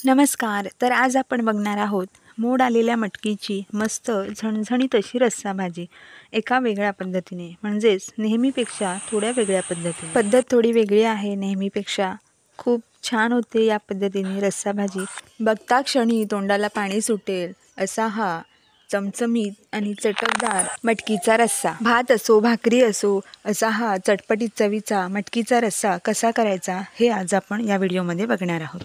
नमस्कार. तर आज आपण बघणार आहोत मोड आलेल्या मटकीची मस्त झणझणीत अशी रस्सा भाजी एका वेगळ्या पद्धतीने, म्हणजेच नेहमीपेक्षा थोड्या वेगळ्या पद्धतीने. पद्धत थोडी वेगळी आहे नेहमीपेक्षा. खूप छान होते या पद्धतीने रस्सा भाजी. बघता क्षणी तोंडाला पाणी सुटेल असा हा चमचमीत आणि चटकदार मटकीचा रस्सा. भात असो भाकरी असो असा हा चटपटीत चवीचा मटकीचा रस्सा कसा करायचा हे आज आपण या व्हिडिओमध्ये बघणार आहोत.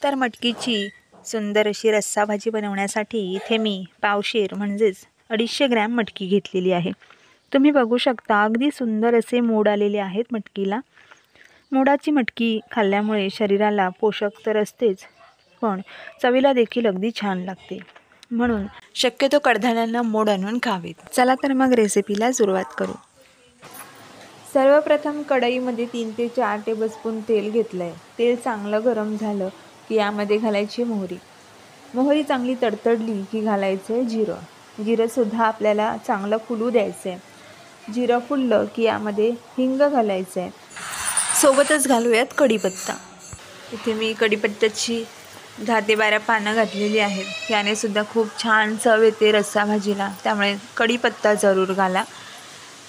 तर मटकीची सुंदर अशी रस्सा भाजी बनवण्यासाठी इथे मी पावशेर म्हणजेच 250 ग्रॅम मटकी घेतलेली आहे. तुम्ही बघू शकता अगदी सुंदर असे मोड आलेले आहेत मटकीला. मोडाची मटकी खाल्ल्यामुळे शरीराला पोषक तर असतेच, पण चवीला देखील अगदी छान लागते. म्हणून शक्यतो कडधान्यांना मोड आणून खावेत. चला तर मग रेसिपीला सुरुवात करू. सर्वप्रथम कढईमध्ये 3 ते 4 टेबलस्पून तेल घेतलं आहे. तेल चांगलं गरम झालं की यामध्ये घालायची मोहरी. मोहरी चांगली तडतडली की घालायचं आहे जिरं. जिरंसुद्धा आपल्याला चांगलं फुलू द्यायचं आहे. जिरं फुललं की यामध्ये हिंग घालायचं आहे. सोबतच घालूयात कढीपत्ता. इथे मी कढीपत्त्याची 10 ते 12 पानं घातलेली आहेत. याने सुद्धा खूप छान चव येते रस्सा भाजीला, त्यामुळे कढीपत्ता जरूर घाला.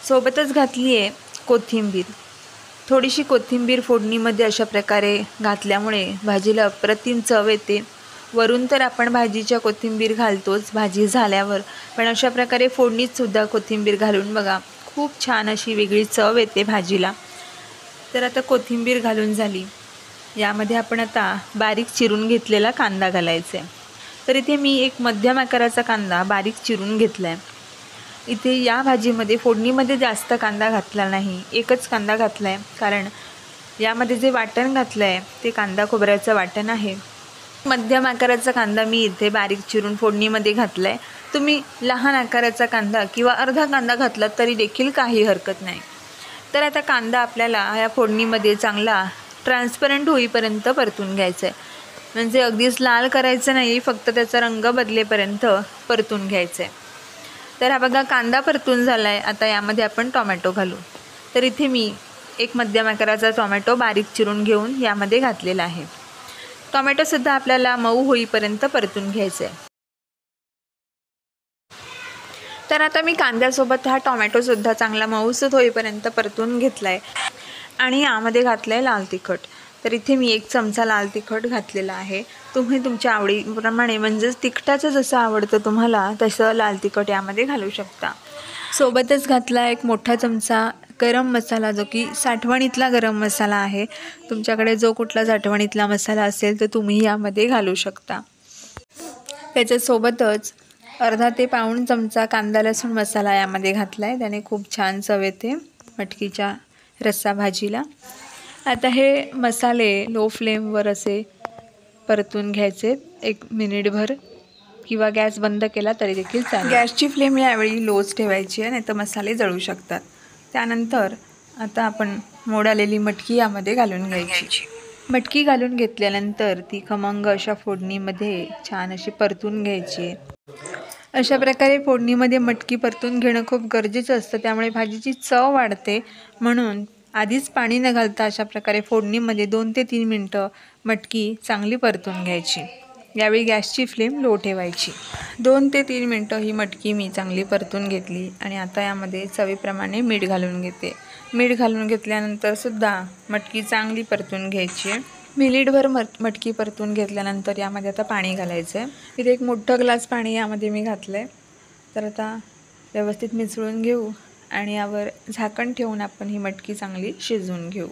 सोबतच घातली आहे कोथिंबीर. थोडीशी कोथिंबीर फोडणीमध्ये अशा प्रकारे घातल्यामुळे भाजीला अप्रतिम चव येते. वरून तर आपण भाजीच्या कोथिंबीर घालतोच भाजी झाल्यावर, पण अशा प्रकारे फोडणीतसुद्धा कोथिंबीर घालून बघा, खूप छान अशी वेगळी चव येते भाजीला. तर आता कोथिंबीर घालून झाली. यामध्ये आपण आता बारीक चिरून घेतलेला कांदा घालायचा आहे. तर इथे मी एक मध्यम आकाराचा कांदा बारीक चिरून घेतला आहे. इथे या भाजीमध्ये फोडणीमध्ये जास्त कांदा घातला नाही, एकच कांदा घातला आहे, कारण यामध्ये जे वाटण घातलं आहे ते कांदा खोबऱ्याचं वाटण आहे. मध्यम आकाराचा कांदा मी इथे बारीक चिरून फोडणीमध्ये घातला आहे. तुम्ही लहान आकाराचा कांदा किंवा अर्धा कांदा घातला तरी देखील काही हरकत नाही. तर आता कांदा आपल्याला या फोडणीमध्ये चांगला ट्रान्सपरंट होईपर्यंत परतून घ्यायचं आहे. म्हणजे अगदीच लाल करायचं नाही, फक्त त्याचा रंग बदलेपर्यंत परतून घ्यायचं आहे. तर हा बघा कांदा परतून झाला आहे. आता यामध्ये आपण टोमॅटो घालू. तर इथे मी एक मध्यम आकाराचा टोमॅटो बारीक चिरून घेऊन यामध्ये घातलेला आहे. टोमॅटोसुद्धा आपल्याला मऊ होईपर्यंत परतून घ्यायचं आहे. तर आता मी कांद्यासोबत हा टोमॅटोसुद्धा चांगला मऊसूत होईपर्यंत परतून घेतला आहे आणि यामध्ये घातलं आहे लाल तिखट. तर इथे मी 1 चमचा लाल तिखट घातलेला आहे. तुम्ही तुमच्या आवडीप्रमाणे, म्हणजेच तिखटाचं जसं आवडतं तुम्हाला तसं लाल तिखट यामध्ये घालू शकता. सोबतच घातला 1 मोठा चमचा गरम मसाला, जो की साठवणीतला गरम मसाला आहे. तुमच्याकडे जो कुठला साठवणीतला मसाला असेल तर तुम्ही यामध्ये घालू शकता. त्याच्यासोबतच अर्धा ते पाऊण चमचा कांदा लसूण मसाला यामध्ये घातला आहे. त्याने खूप छान चव येते मटकीच्या रस्सा भाजीला. आता हे मसाले लो फ्लेमवर असे परतून घ्यायचे 1 मिनिटभर, किंवा गॅस बंद केला तरी देखील चालेल. गॅसची फ्लेम यावेळी लोच ठेवायची आहे, नाही तर मसाले जळू शकतात. त्यानंतर आता आपण मोड आलेली मटकी यामध्ये घालून घ्यायची. मटकी घालून घेतल्यानंतर ती खमंग अशा फोडणीमध्ये छान अशी परतून घ्यायची. अशा प्रकारे फोडणीमध्ये मटकी परतून घेणं खूप गरजेचं असतं, त्यामुळे भाजीची चव वाढते. म्हणून आधीच पाणी न घालता अशा प्रकारे फोडणीमध्ये 2 ते 3 मिनटं मटकी चांगली परतून घ्यायची. यावेळी गॅसची फ्लेम लो ठेवायची. 2 ते 3 मिनटं ही मटकी मी चांगली परतून घेतली आणि आता यामध्ये चवीप्रमाणे मीठ घालून घेते. मीठ घालून घेतल्यानंतरसुद्धा मटकी चांगली परतून घ्यायची. मिनिटभर मटकी परतून घेतल्यानंतर यामध्ये आता पाणी घालायचं आहे. इथे 1 मोठं ग्लास पाणी यामध्ये मी घातलं आहे. तर आता व्यवस्थित मिसळून घेऊ आणि यावर झाकण ठेवून आपण ही मटकी चांगली शिजवून घेऊ.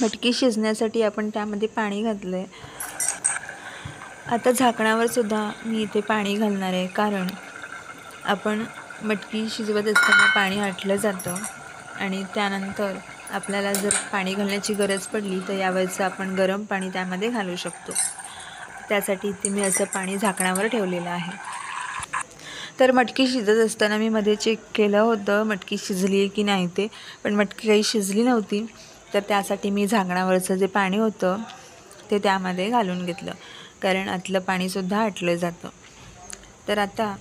मटकी शिजण्यासाठी आपण त्यामध्ये पाणी घातलं आहे. आता झाकणावर सुद्धा मी इथे पाणी घालणार आहे, कारण आपण मटकी शिजवत असताना पाणी आटलं जातं आणि त्यानंतर आपल्याला जर पाणी घालण्याची गरज पडली तर यावरचं आपण गरम पाणी त्यामध्ये घालू शकतो. त्यासाठी इथे मी असं पाणी झाकणावर ठेवलेलं आहे. तर मटकी शिजत असताना मी मध्ये चेक केलं होतं मटकी शिजली की नाही ते, पण मटकी काही शिजली नव्हती. तर त्यासाठी मी झाकणावरचं जे पाणी होतं ते त्यामध्ये घालून घेतलं, कारण आतलं पाणीसुद्धा आटलं जातं. तर आता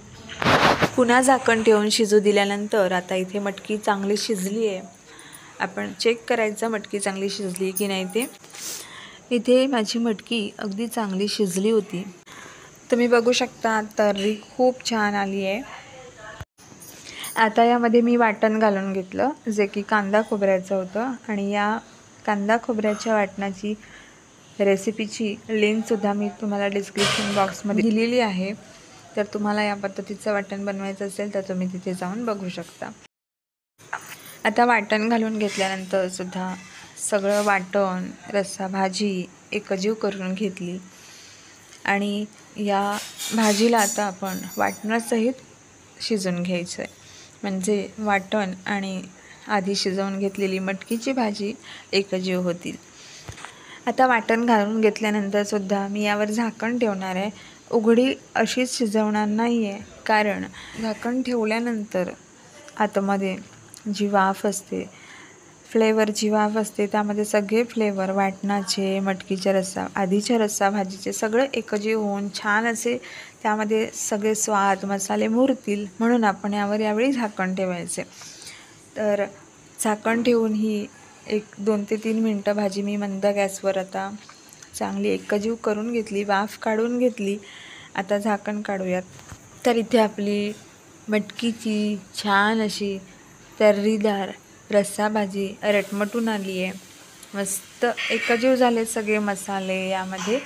पुन्हा झाकण ठेवून शिजू दिल्यानंतर आता इथे मटकी चांगली शिजली आहे. आपण चेक करायचं मटकी चांगली शिजली की नाही ते. इथे माझी मटकी अगदी चांगली शिजली होती. तुम्ही बघू शकता तर्री खूप छान आली आहे. आता यामध्ये मी वाटण घालून घेतलं, जे की कांदा खोबऱ्याचं होतं. आणि या कांदा खोबऱ्याच्या वाटणाची रेसिपीची लिंकसुद्धा मी तुम्हाला डिस्क्रिप्शन बॉक्समध्ये दिलेली आहे. तर तुम्हाला या पद्धतीचं वाटण बनवायचं असेल तर तुम्ही तिथे जाऊन बघू शकता. आता वाटण घालून घेतल्यानंतर सुद्धा सगळं वाटण, रस्सा, भाजी एकजीव करून घेतली. आणि या भाजीला आता आपण वाटणासहित शिजवून घ्यायचं आहे, म्हणजे वाटण आणि आधी शिजवून घेतलेली मटकीची भाजी एकजीव होतील. आता वाटण घालून घेतल्यानंतरसुद्धा मी यावर झाकण ठेवणार आहे. उघडी अशीच शिजवणार नाही आहे, कारण झाकण ठेवल्यानंतर आतमध्ये जी वाफ असते, फ्लेवरची वाफ असते, त्यामध्ये सगळे फ्लेवर वाटणाचे, मटकीच्या रस्सा, आधीच्या रस्सा भाजीचे सगळं एकजीव होऊन छान असे त्यामध्ये सगळे स्वाद मसाले मुरतील, म्हणून आपण यावेळी झाकण ठेवायचे. तर झाकण ठेवून ही 2 ते 3 मिनटं भाजी मी मंद गॅसवर आता चांगली एकजीव करून घेतली, वाफ काढून घेतली. आता झाकण काढूयात. तर इथे आपली मटकीची छान अशी तर्रीदार रस्सा भाजी रटमटून आली आहे. मस्त एकजीव झाले सगळे मसाले यामध्ये.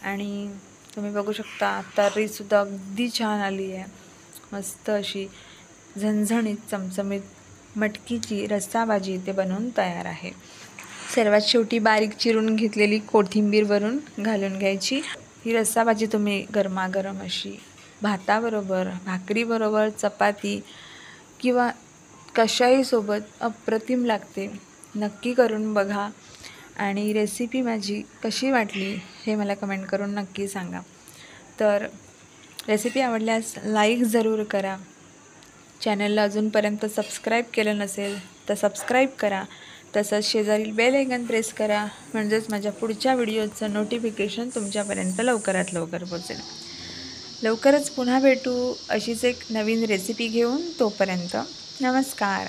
आणि तुम्ही बघू शकता तर्रीसुद्धा अगदी छान आली आहे. मस्त अशी झणझणीत चमचमीत मटकीची रस्सा भाजी इथे बनवून तयार आहे. सर्वात शेवटी बारीक चिरून घेतलेली कोथिंबीर वरून घालून घ्यायची. ही रस्सा भाजी तुम्ही गरमागरम अशी भाताबरोबर, भाकरीबरोबर, चपाती किंवा कशाही सोबत अप्रतिम लागते. नक्की करून बघा. आणि रेसिपी माझी कशी वाटली हे मला कमेंट करून नक्की सांगा. तर रेसिपी आवडल्यास लाईक जरूर करा. चॅनलला अजूनपर्यंत सबस्क्राईब केलं नसेल तर सबस्क्राईब करा. तसंच शेजारील बेल आयकॉन प्रेस करा, म्हणजेच माझ्या पुढच्या व्हिडिओचं नोटिफिकेशन तुमच्यापर्यंत लवकरात लवकर पोहोचेल. लवकरच पुन्हा भेटू अशीच एक नवीन रेसिपी घेऊन. तोपर्यंत नमस्कार.